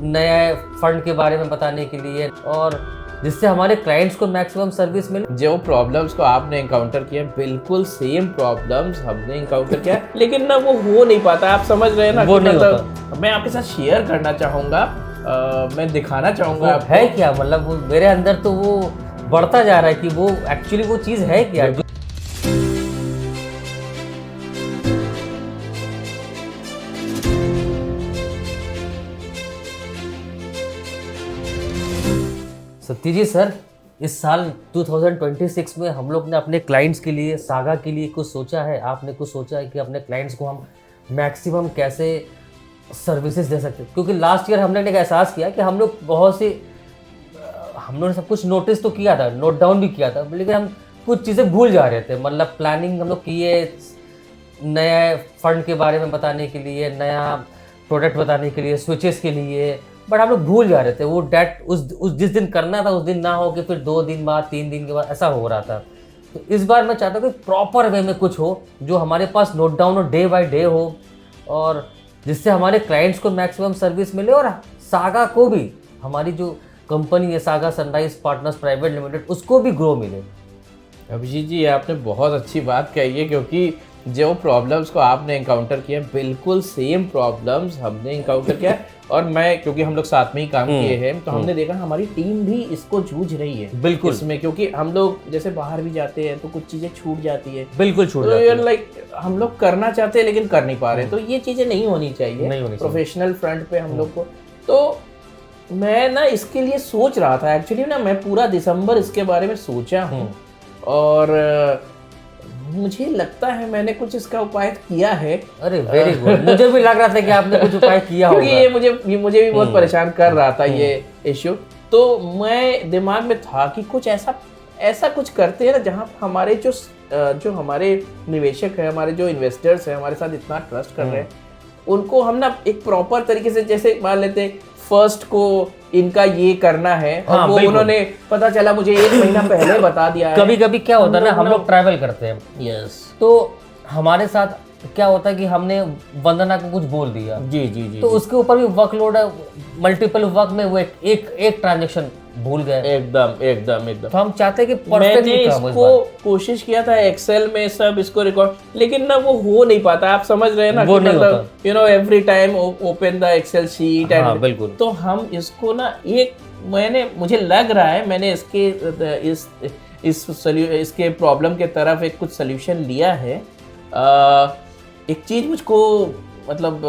नए फंड के बारे में बताने के लिए और जिससे हमारे क्लाइंट्स को मैक्सिमम सर्विस मिले। जो प्रॉब्लम्स को आपने एनकाउंटर किया बिल्कुल सेम प्रॉब्लम्स हमने एनकाउंटर किया लेकिन ना वो हो नहीं पाता। आप समझ रहे हैं ना, वो नहीं मतलब मैं आपके साथ शेयर करना चाहूँगा, मैं दिखाना चाहूँगा आपको। है क्या, मतलब वो मेरे अंदर तो वो बढ़ता जा रहा है कि वो एक्चुअली वो चीज़ है क्या। सत्य जी सर, इस साल 2026 में हम लोग ने अपने क्लाइंट्स के लिए, सागा के लिए कुछ सोचा है? आपने कुछ सोचा है कि अपने क्लाइंट्स को हम मैक्सिमम कैसे सर्विसेज दे सकते हैं? क्योंकि लास्ट ईयर हमने एक एहसास किया कि हम लोग बहुत सी हम लोगों ने सब कुछ नोटिस तो किया था, नोट डाउन भी किया था, लेकिन हम कुछ चीज़ें भूल जा रहे थे। मतलब प्लानिंग हम लोग किए नए फंड के बारे में बताने के लिए, नया प्रोडक्ट बताने के लिए, स्विचेस के लिए, बट हम लोग भूल जा रहे थे। वो डेट उस जिस दिन करना था उस दिन ना हो कि फिर 2 दिन बाद 3 दिन के बाद ऐसा हो रहा था। तो इस बार मैं चाहता हूँ कि प्रॉपर वे में कुछ हो जो हमारे पास नोट डाउन हो, डे बाय डे हो, और जिससे हमारे क्लाइंट्स को मैक्सिमम सर्विस मिले और सागा को भी, हमारी जो कंपनी है saga sunrise partners private limited, उसको भी ग्रो मिले। अभिजीत जी, आपने बहुत अच्छी बात कही है क्योंकि जो प्रॉब्लम्स को आपने एनकाउंटर किया बिल्कुल सेम प्रॉब्लम्स हमने एनकाउंटर किया और मैं, क्योंकि हम लोग साथ में ही काम किए हैं तो हमने देखा हमारी टीम भी इसको जूझ रही है बिल्कुल इसमें, क्योंकि हम लोग जैसे बाहर भी जाते हैं तो कुछ चीजें छूट जाती है। बिल्कुल छूट तो जाती है। लाइक हम लोग करना चाहते हैं लेकिन कर नहीं पा रहे, तो ये चीजें नहीं होनी चाहिए प्रोफेशनल फ्रंट पे हम लोग को। तो मैं ना इसके लिए सोच रहा था एक्चुअली ना, मैं पूरा दिसंबर इसके बारे में सोचा हूँ और मुझे लगता है मैंने कुछ इसका उपाय किया है। अरे वेरी गुड, मुझे भी लग रहा था कि आपने कुछ उपाय किया होगा, क्योंकि ये मुझे भी बहुत परेशान कर रहा था ये इश्यू। तो मैं दिमाग में था कि कुछ ऐसा कुछ करते हैं ना जहाँ हमारे जो हमारे निवेशक है, हमारे जो इन्वेस्टर्स हैं, हमारे साथ इतना ट्रस्ट कर रहे हैं, उनको हम ना एक प्रॉपर तरीके से, जैसे मान लेते फर्स्ट को इनका ये करना है और वो उन्होंने पता चला मुझे 1 महीना पहले बता दिया है। कभी कभी क्या होता है ना, हम लोग ट्रैवल करते हैं, यस, तो हमारे साथ क्या होता है कि हमने वंदना को कुछ बोल दिया, जी, तो उसके ऊपर भी वर्कलोड है, मल्टीपल वर्क में वो एक ट्रांजेक्शन भूल गए। एकदम। तो हम चाहते हैं कि मैंने इसको कोशिश किया था एक्सेल में सब इसको रिकॉर्ड, लेकिन ना वो हो नहीं पाता। आप समझ रहे हैं ना, वो नहीं मतलब you know every time open the Excel sheet and बिल्कुल। तो हम इसको ना मुझे लग रहा है मैंने इसके प्रॉब्लम के तरफ एक कुछ सोल्यूशन लिया है। एक चीज मुझको मतलब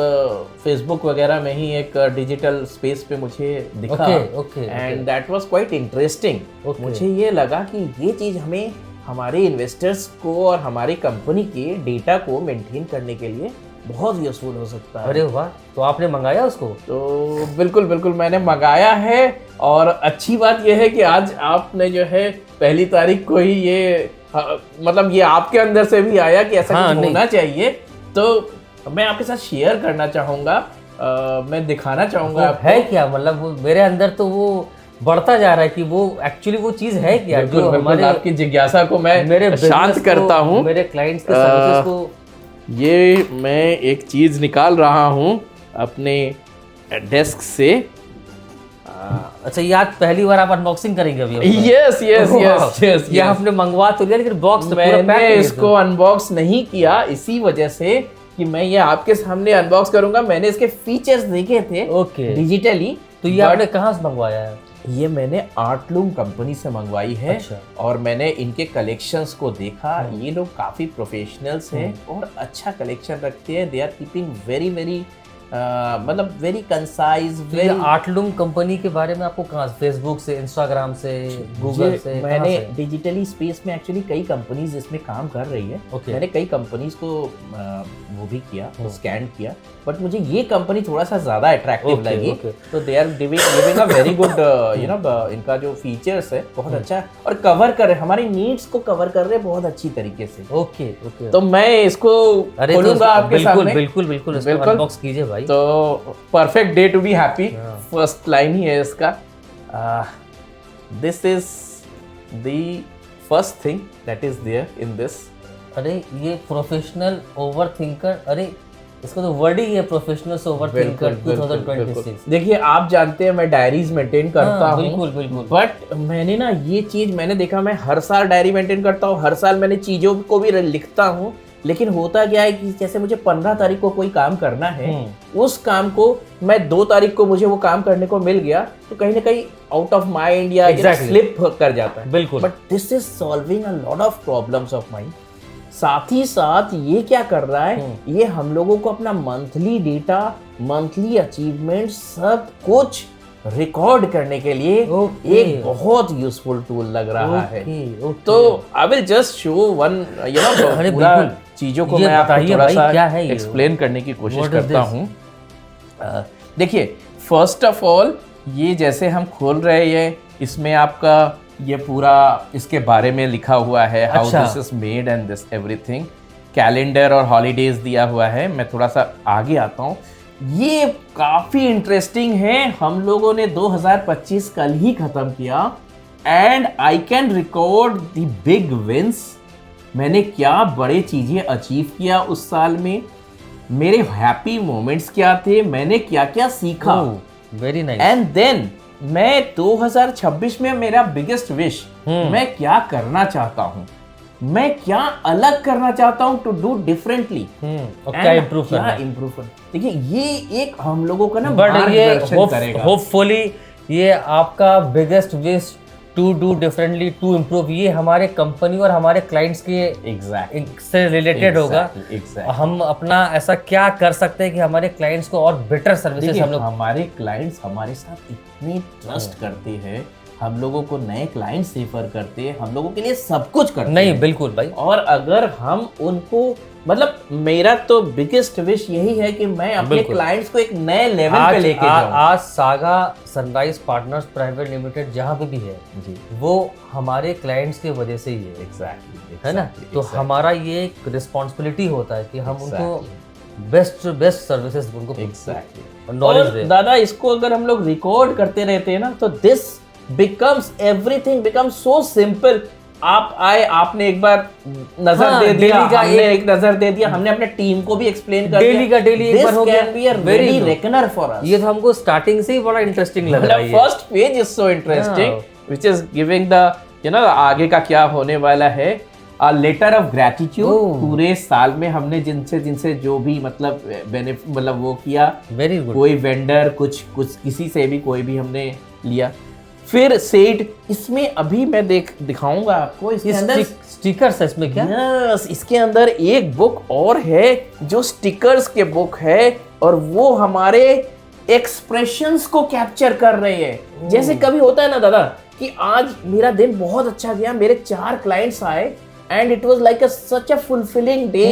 फेसबुक वगैरह में ही एक डिजिटल स्पेस पे मुझे दिखा and that was quite interesting. मुझे ये लगा कि ये चीज़ हमें हमारे इन्वेस्टर्स को और हमारी कंपनी के डेटा को मेंटेन करने के लिए बहुत यूजफुल हो सकता है। अरे वाह, तो आपने मंगाया उसको? तो बिल्कुल मैंने मंगाया है और अच्छी बात यह है कि आज आपने जो है 1 तारीख को ही ये मतलब ये आपके अंदर से भी आया कि ऐसा कुछ होना चाहिए, तो मैं आपके साथ शेयर करना चाहूँगा, मैं दिखाना चाहूँगा। है क्या, मतलब वो मेरे अंदर तो वो बढ़ता जा रहा है कि वो एक्चुअली वो चीज़ है क्या जो हमारे आपकी जिज्ञासा को मैं मेरे शांत करता हूँ, मेरे क्लाइंट्स के सर्विसेज को। ये मैं एक चीज़ निकाल रहा हूँ अपने डेस्क से। अच्छा, ये आज पहली बार आप अनबॉक्सिंग करेंगे अभी? यस। ये आपने मंगवा तो लिया लेकिन बॉक्स तो पूरा पैक है। मैंने इसको अनबॉक्स नहीं किया इसी वजह से कि मैं ये आपके सामने अनबॉक्स करूंगा। मैंने इसके फीचर्स देखे थे डिजिटली। तो ये आपने कहाँ से मंगवाया है? ये मैंने आर्टलूम कंपनी से मंगवाई है। अच्छा। और मैंने इनके कलेक्शंस को देखा, ये लोग काफी प्रोफेशनल्स हैं और अच्छा कलेक्शन रखते हैं। दे आर कीपिंग वेरी मतलब वेरी कंसाइज। आर्टलूम कंपनी के बारे में आपको कहाँ, फेसबुक से, इंस्टाग्राम से, गूगल से? मैंने डिजिटली स्पेस में एक्चुअली कई कंपनीज इसमें काम कर रही है। मैंने कई कंपनीज को वो भी किया, स्कैन किया, बट मुझे ये कंपनी थोड़ा सा ज्यादा अट्रैक्टिव लगी। तो they are giving a very good you know, इनका जो फीचर्स है बहुत अच्छा है और कवर कर रहे, हमारी नीड्स को कवर कर रहे बहुत अच्छी तरीके से। ओके। तो मैं इसको खोलूंगा आपके सामने। बिल्कुल अनबॉक्स कीजिए भाई। तो perfect day to be happy, first line ही है इसका। This is the first thing that is there in this. अरे ये प्रोफेशनल ओवर थिंकर, अरे इसका तो वर्ड ही है प्रोफेशनल ओवरथिंकर 2026। देखिए आप जानते हैं मैं डायरीज मेंटेन करता हूँ, बिल्कुल बिल्कुल। बट मैंने ना ये चीज मैंने देखा, मैं हर साल डायरी मेंटेन करता हूँ, हर साल मैंने चीजों को भी लिखता हूँ, लेकिन होता क्या है कि जैसे मुझे 15 तारीख को कोई काम करना है, उस काम को मैं 2 तारीख को मुझे वो काम करने को मिल गया तो कहीं ना कहीं आउट ऑफ माइंड या स्लिप कर जाता है। बिल्कुल। But this is solving a lot of problems of mind. साथ ही साथ ये क्या कर रहा है, ये हम लोगों को अपना मंथली डेटा, मंथली अचीवमेंट सब कुछ रिकॉर्ड करने के लिए एक बहुत यूजफुल टूल लग रहा है। तो I will just show one, पूरा चीजों को मैं आपको थोड़ा सा एक्सप्लेन करने की कोशिश करता हूँ। देखिए फर्स्ट ऑफ ऑल ये जैसे हम खोल रहे हैं, इसमें आपका ये पूरा इसके बारे में लिखा हुआ है, how this is made and this everything. Calendar और हॉलीडेज दिया हुआ है। मैं थोड़ा सा आगे आता हूँ, ये काफी इंटरेस्टिंग है। हम लोगों ने 2025 कल ही खत्म किया and I can record the big wins. मैंने क्या बड़े चीजें अचीव किया उस साल में, मेरे हैप्पी मोमेंट्स क्या थे, मैंने क्या क्या सीखा। Very nice. एंड देन मैं 2026 में मेरा बिगेस्ट विश, मैं क्या करना चाहता हूँ, मैं क्या अलग करना चाहता हूँ टू डू डिफरेंटली, क्या इम्प्रूव करना। देखिए ये एक हम लोगों का ना मार्गदर्शन करेगा। होपफुली ये आपका biggest wish to do differently, to improve, ये हमारे कंपनी और हमारे क्लाइंट्स के से रिलेटेड होगा। हम अपना ऐसा क्या कर सकते हैं कि हमारे क्लाइंट्स को और बेटर सर्विसेज हम लोग। हमारे क्लाइंट्स हमारे साथ इतनी ट्रस्ट करते हैं, हम लोगों को नए क्लाइंट्स रेफर करते हैं, हम लोगों के लिए सब कुछ करते हैं। नहीं बिल्कुल भाई। और अगर हम उनको, मतलब मेरा तो बिगेस्ट विश यही है कि मैं अपने क्लाइंट्स को एक नए लेवल पे लेके जाऊं। आज saga sunrise partners private limited जहां पे भी है जी, वो हमारे क्लाइंट्स की वजह से ही है। एग्जैक्टली है ना। तो हमारा ये एक रिस्पॉन्सिबिलिटी होता है कि हम उनको बेस्ट सर्विसेज उनको नॉलेज दें। दादा इसको अगर हम लोग रिकॉर्ड करते रहते हैं ना, तो this becomes everything becomes so simple। आप आए, आपने एक बार नजर दे दिया, हमने एक नजर दे दिया, हमने अपने टीम को भी एक्सप्लेन कर दिया, डेली का डेली एक बार हो गया। This can be a very reckoner for us। ये तो हमको स्टार्टिंग से ही बड़ा इंटरेस्टिंग लग रहा है। First page is so interesting which is giving the आगे का क्या होने वाला है, अ लेटर ऑफ ग्रेटिट्यूड। पूरे साल में हमने जिनसे जो भी मतलब वो किया, वेरी गुड। कोई वेंडर कुछ किसी से भी कोई भी हमने लिया। फिर सेड, इसमें अभी मैं दिखाऊंगा आपको, इसके अंदर स्टिकर्स है इसमें क्या? यस, इसके अंदर एक बुक और है जो स्टिकर्स के बुक है, और वो हमारे एक्सप्रेशंस को कैप्चर कर रहे हैं। जैसे कभी होता है ना दादा कि आज मेरा दिन बहुत अच्छा गया, मेरे 4 क्लाइंट्स आए and it was like such a fulfilling day.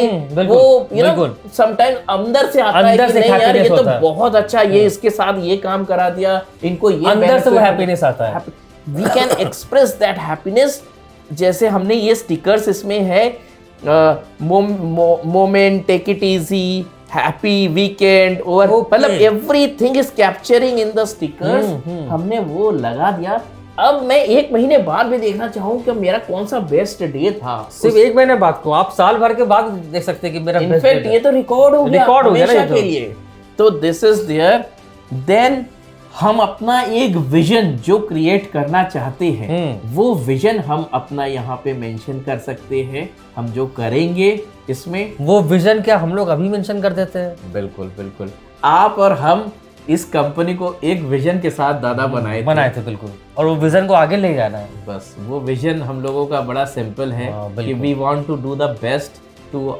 वो समटाइम अंदर से आता है कि नहीं यार ये तो बहुत अच्छा, ये इसके साथ ये काम करा दिया, इनको ये अंदर से वो हैप्पीनेस आता है। We can express that happiness. जैसे हमने ये स्टिकर्स इसमें है, moment, take it easy, happy weekend, और मतलब everything is capturing in the stickers. हमने वो लगा दिया। अब मैं 1 महीने बाद भी देखना चाहूँ कि मेरा कौन सा बेस्ट डे था। सिर्फ 1 महीने बाद को, आप साल भर के बाद देख सकते हैं कि मेरा बेस्ट डे था। ये तो रिकॉर्ड हो गया हमेशा के लिए। तो दिस इज देयर। देन हम अपना एक विजन जो क्रिएट करना चाहते हैं, वो विजन हम अपना यहाँ पे मेंशन कर सकते हैं। हम जो करेंगे इसमें, वो विजन क्या हम लोग अभी मेंशन कर देते हैं? बिल्कुल बिल्कुल। आप और हम इस कंपनी को एक विजन के साथ दादा बनाए थे बिल्कुल, और वो विजन को आगे ले जाना है। बस वो विजन हम लोगों का बड़ा सिंपल है कि we want to do the best to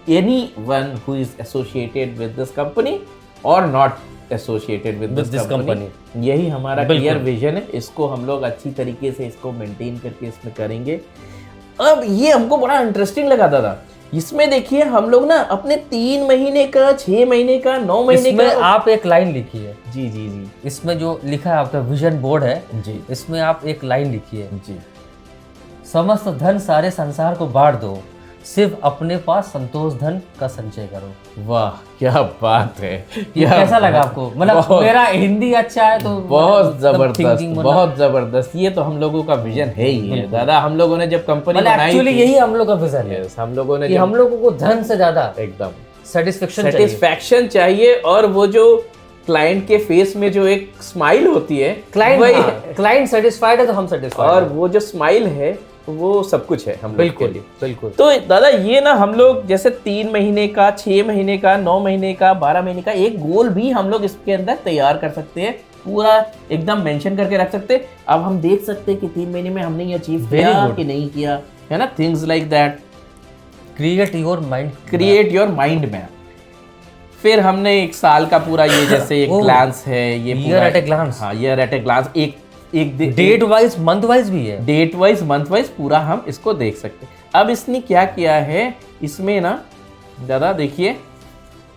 anyone who is associated with this company और not associated with this company. यही हमारा क्लियर विजन है। इसको हम लोग अच्छी तरीके से इसको मेंटेन करके इसमें करेंगे। अब ये हमको बड़ा इंटरेस्टिंग लगा दादा। इसमें देखिए हम लोग ना अपने 3 महीने का, 6 महीने का, 9 महीने का, आप एक लाइन लिखी है। जी जी जी। इसमें जो लिखा है आपका विजन बोर्ड है जी, इसमें आप एक लाइन लिखी है जी, समस्त धन सारे संसार को बांट दो, सिर्फ अपने पास संतोष धन का संचय करो। वाह क्या बात है। कैसा लगा आपको? मतलब मेरा हिंदी अच्छा है तो बहुत जबरदस्त, बहुत जबरदस्त। ये तो हम लोगों का विजन है ही है दादा। हम लोगों ने जब कंपनी बनाई, एक्चुअली यही हम लोग का विजन है। हम लोगों ने, हम लोगों को धन से ज्यादा एकदम सेटिस्फैक्शन चाहिए, और वो जो क्लाइंट के फेस में जो एक स्माइल होती है, क्लाइंट सेटिस्फाइड है तो हम सेटिस्फाइड, और वो जो स्माइल है वो सब कुछ है हम लोग के लिए। बिल्कुल। तो दादा ये ना हम लोग जैसे 3 महीने का, 6 महीने का, 9 महीने का, 12 महीने का एक गोल भी हम लोग इसके अंदर तैयार कर सकते हैं, पूरा एकदम मेंशन करके रख सकते हैं। अब हम देख सकते हैं कि 3 महीने में हमने ये अचीव किया कि नहीं किया, है ना, things like that. Create your mind map. फिर हमने 1 साल का पूरा ये जैसे एक ग्लांस है, ये ईयर एट ए ग्लांस, हाँ ईयर एट ए ग्लांस, एक डेट वाइज मंथ वाइज भी है, डेट वाइज मंथ वाइज पूरा हम इसको देख सकते हैं। अब इसने क्या किया है इसमें ना दादा, देखिए,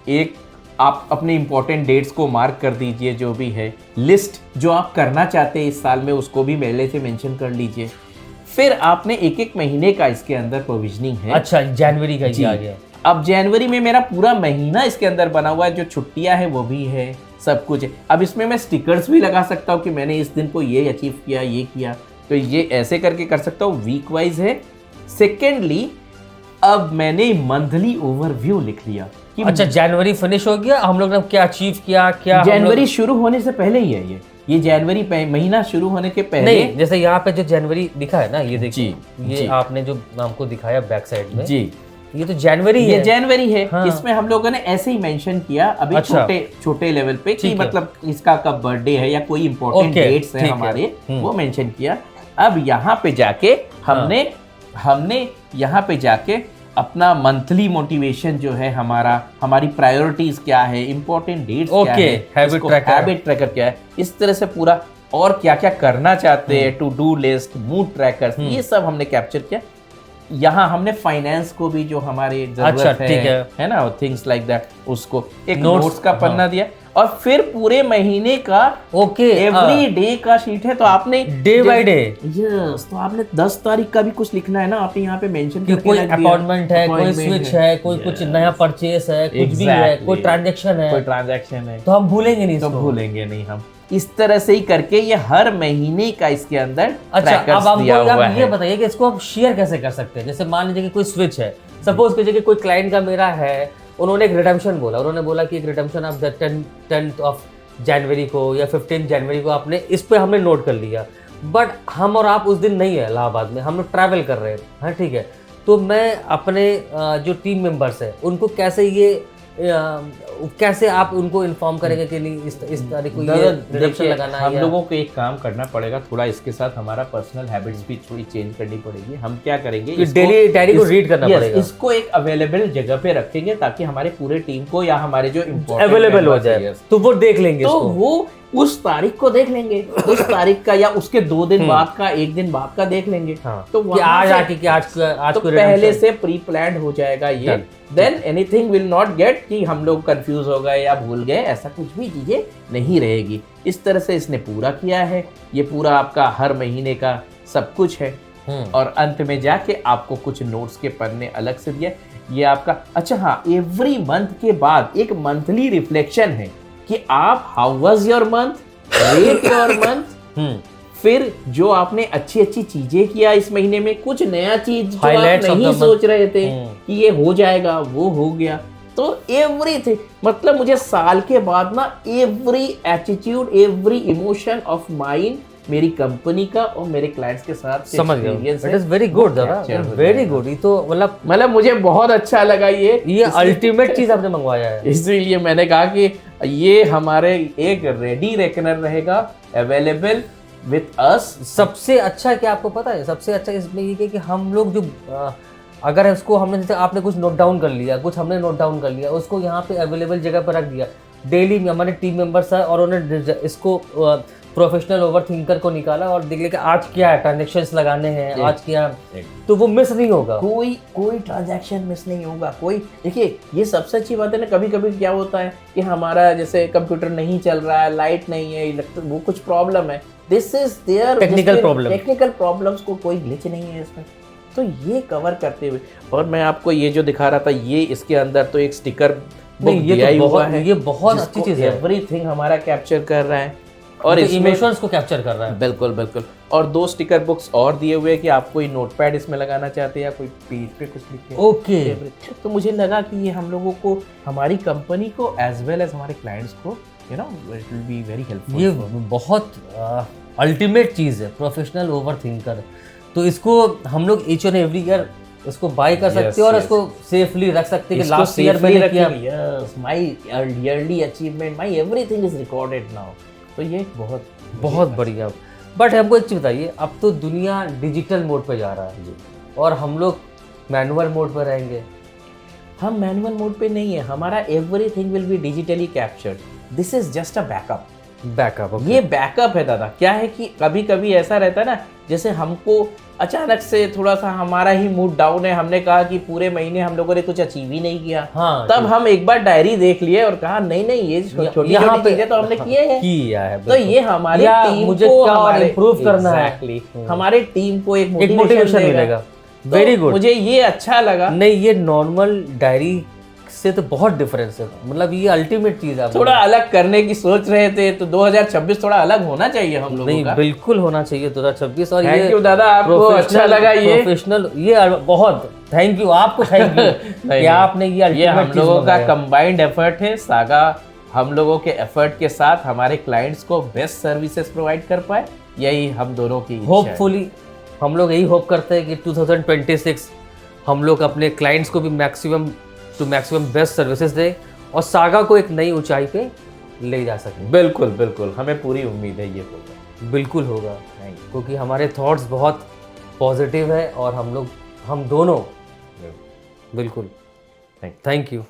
एक आप अपने इंपॉर्टेंट डेट्स को मार्क कर दीजिए, जो भी है लिस्ट जो आप करना चाहते हैं इस साल में उसको भी पहले से मेंशन कर लीजिए। फिर आपने एक महीने का इसके अंदर प्रोविजनिंग है। अच्छा, जनवरी का ये आ गया। अब जनवरी में मेरा पूरा महीना इसके अंदर बना हुआ है, जो छुट्टियां हैं वो भी है, सब कुछ है। अब इसमें मैं स्टिकर्स भी लगा सकता हूँ कि मैंने इस दिन को ये अचीव किया, ये किया, तो ये ऐसे करके कर सकता हूँ। वीक वाइज है। सेकेंडली, अब मैंने मंथली ओवरव्यू लिख लिया कि अच्छा, जनवरी फिनिश हो गया, हम लोग ने क्या अचीव किया, क्या जनवरी शुरू होने से पहले ही है ये जनवरी महीना शुरू होने के पहले नहीं, जैसे यहाँ पे जो जनवरी दिखा है ना, ये देखिए, ये आपने जो हमको दिखाया बैक साइड में जी, ये तो जनवरी है, ये जनवरी है। हाँ। इसमें हम लोगों ने ऐसे ही मेंशन किया अभी छोटे लेवल पे कि मतलब इसका कब बर्थडे है या कोई इंपॉर्टेंट डेट्स है हमारे, वो मेंशन किया। अब यहाँ पे जाके हमने यहाँ पे जाके अपना मंथली मोटिवेशन जो है हमारी प्रायोरिटीज क्या है, इंपॉर्टेंट डेट्स क्या है, हैबिट ट्रैकर क्या है, इस तरह से पूरा, और क्या क्या करना चाहते हैं, to do list, mood trackers, ये सब हमने कैप्चर किया। यहाँ हमने फाइनेंस को भी जो हमारे जरूरत है ना, थिंग्स लाइक दैट, उसको एक नोट्स का पन्ना दिया। और फिर पूरे महीने का एवरी डे का शीट है, तो आपने डे बाय डे, यस, तो आपने 10 तारीख का भी कुछ लिखना है ना, आपने यहाँ पे मेंशन कि कोई अपॉइंटमेंट है, कोई स्विच है, कोई कुछ नया परचेस है, कुछ भी है, कोई ट्रांजैक्शन है, तो हम भूलेंगे नहीं, हम इस तरह से ही करके ये हर महीने का इसके अंदर ट्रैकर्स दिया हुआ है। ये बताइए कि इसको हम शेयर कैसे कर सकते हैं। जैसे मान लीजिए कि कोई स्विच है, सपोज कीजिए कि कोई क्लाइंट का मेरा है, उन्होंने एक रिडेम्पशन बोला, उन्होंने बोला कि एक रिडेम्पशन आप 10th ऑफ जनवरी को या 15 जनवरी को आपने, इस पे हमने नोट कर लिया, बट हम और आप उस दिन नहीं है इलाहाबाद में, हम लोग ट्रैवल कर रहे हैं, हाँ ठीक है, तो मैं अपने जो टीम मेंबर्स है उनको कैसे आप उनको इन्फॉर्म करेंगे कि नहीं इस तारीख को ये रिडम्पशन लगाना है। हम लोगों को एक काम करना पड़ेगा, थोड़ा इसके साथ हमारा पर्सनल हैबिट्स भी थोड़ी चेंज करनी पड़ेगी। हम क्या करेंगे, डेली डायरी को रीड करना पड़ेगा, इसको एक अवेलेबल जगह पे रखेंगे ताकि हमारे पूरे टीम को या हमारे जो अवेलेबल हो जाए, तो वो देख लेंगे, तो वो उस तारीख को देख लेंगे, उस तारीख का या उसके 2 दिन बाद का, 1 दिन बाद का देख लेंगे। हाँ, तो आज आके कि आज तो पहले से प्री प्लान्ड हो जाएगा ये, than anything will not gate कि हम लोग कंफ्यूज हो गए या भूल गए, ऐसा कुछ भी चीजें नहीं रहेगी। इस तरह से इसने पूरा किया है, ये पूरा आपका हर महीने का सब कुछ है। और अंत में जाके आपको कुछ नोट्स के पन्ने अलग से दिए, ये आपका। अच्छा हाँ, एवरी मंथ के बाद एक मंथली रिफ्लेक्शन है कि आप how was your month, rate your month, फिर जो आपने अच्छी अच्छी चीजें किया इस महीने में, कुछ नया चीज जो आप नहीं सोच रहे थे कि ये हो जाएगा, वो हो गया, तो एवरीथिंग, मतलब मुझे साल के बाद ना every attitude, every emotion of mind मेरी कंपनी का और मेरे क्लाइंट्स के साथ समझ गया। इट इज वेरी गुड दादा, वेरी गुड। ये तो मतलब मुझे बहुत अच्छा लगा, ये अल्टीमेट चीज आपने मंगवाया है, इसलिए मैंने कहा कि ये हमारे एक रेडी रेकनर रहेगा, अवेलेबल विथ अस। सबसे अच्छा क्या आपको पता है, सबसे अच्छा इसमें ये कि हम लोग जो अगर इसको हमने, जैसे आपने कुछ नोट डाउन कर लिया, कुछ हमने नोट डाउन कर लिया, उसको यहाँ पे अवेलेबल जगह पर रख दिया, डेली में हमारे टीम मेंबर्स है और उन्होंने इसको प्रोफेशनल ओवरथिंकर को निकाला और देख लिया कि आज क्या है, ट्रांजैक्शंस लगाने हैं, आज क्या, तो वो मिस नहीं होगा, कोई ट्रांजैक्शन मिस नहीं होगा, कोई। देखिए ये सबसे अच्छी बात है ना, कभी कभी क्या होता है कि हमारा जैसे कंप्यूटर नहीं चल रहा है, लाइट नहीं है, वो कुछ प्रॉब्लम है, this is there technical problems को कोई ग्लिच नहीं है इसमें, तो ये कवर करते हुए। और मैं आपको ये जो दिखा रहा था, ये इसके अंदर तो एक स्टिकर बुक दिया ही हुआ है, ये बहुत अच्छी चीज है, एवरीथिंग हमारा कैप्चर कर रहा है। और इसमें इमोशंस को कैप्चर कर रहा है। बिल्कुल बिल्कुल। और 2 स्टिकर बुक्स और दिए हुए हैं कि आप कोई नोटपैड इसमें लगाना चाहते हैं या कोई पेज पे कुछ लिख के। ओके। तो मुझे लगा कि ये हम लोगों को, हमारी कंपनी को एज वेल एज हमारे क्लाइंट्स को, you know, it will be very helpful. ये बहुत अल्टीमेट चीज़ है, प्रोफेशनल ओवर थिंकर। तो इसको हम लोग ईच एंड एवरी ईयर इसको बाय कर सकते हैं और इसको सेफली रख सकते हैं कि लास्ट ईयर मैंने किया। Yes, my yearly achievement, my everything is recorded now. तो ये बहुत बढ़िया। बट हमको एक चीज़ बताइए, अब तो दुनिया डिजिटल मोड पे जा रहा है और हम लोग मैनुअल मोड पे रहेंगे। हम मैनुअल मोड पे नहीं है, हमारा everything will be digitally captured. This is just a backup. ये बैकअप है दादा। क्या है कि कभी कभी ऐसा रहता है ना, जैसे हमको अचानक से थोड़ा सा हमारा ही मूड डाउन है, हमने कहा कि पूरे महीने हम लोगों ने कुछ अचीव ही नहीं किया। हाँ, तब हम एक बार डायरी देख लिए और कहा नहीं ये छोटी छोटी चीजें तो हमने किए हैं। तो ये हमारी टीम मुझे को क्या और इम्प्रूव करना है, हमारी टीम को एक मोटिवेशन मिलेगा। Very good. मुझे ये अच्छा लगा। नहीं, ये नॉर्मल डायरी से तो बहुत डिफरेंस है, मतलब ये अल्टीमेट चीज है। थोड़ा अलग करने की सोच रहे थे, तो 2026 थोड़ा अलग होना चाहिए हम लोगों का। नहीं, बिल्कुल होना चाहिए 2026। और थैंक यू दादा, आपको अच्छा लगा ये प्रोफेशनल, ये बहुत थैंक यू आपको, थैंक यू कि आपने ये हम लोगों का कंबाइंड एफर्ट है। सागा हम लोगों के एफर्ट के साथ हमारे क्लाइंट्स को बेस्ट सर्विसेज प्रोवाइड कर पाए, यही हम दोनों की इच्छा है। होपफुली हम लोग यही होप करते हैं कि 2026 हम लोग अपने क्लाइंट्स को भी मैक्सिमम बेस्ट सर्विसेज दें और सागा को एक नई ऊंचाई पे ले जा सकें। बिल्कुल बिल्कुल, हमें पूरी उम्मीद है ये होगा। बिल्कुल होगा, क्योंकि हमारे थॉट्स बहुत पॉजिटिव है और हम दोनों बिल्कुल। Thank you.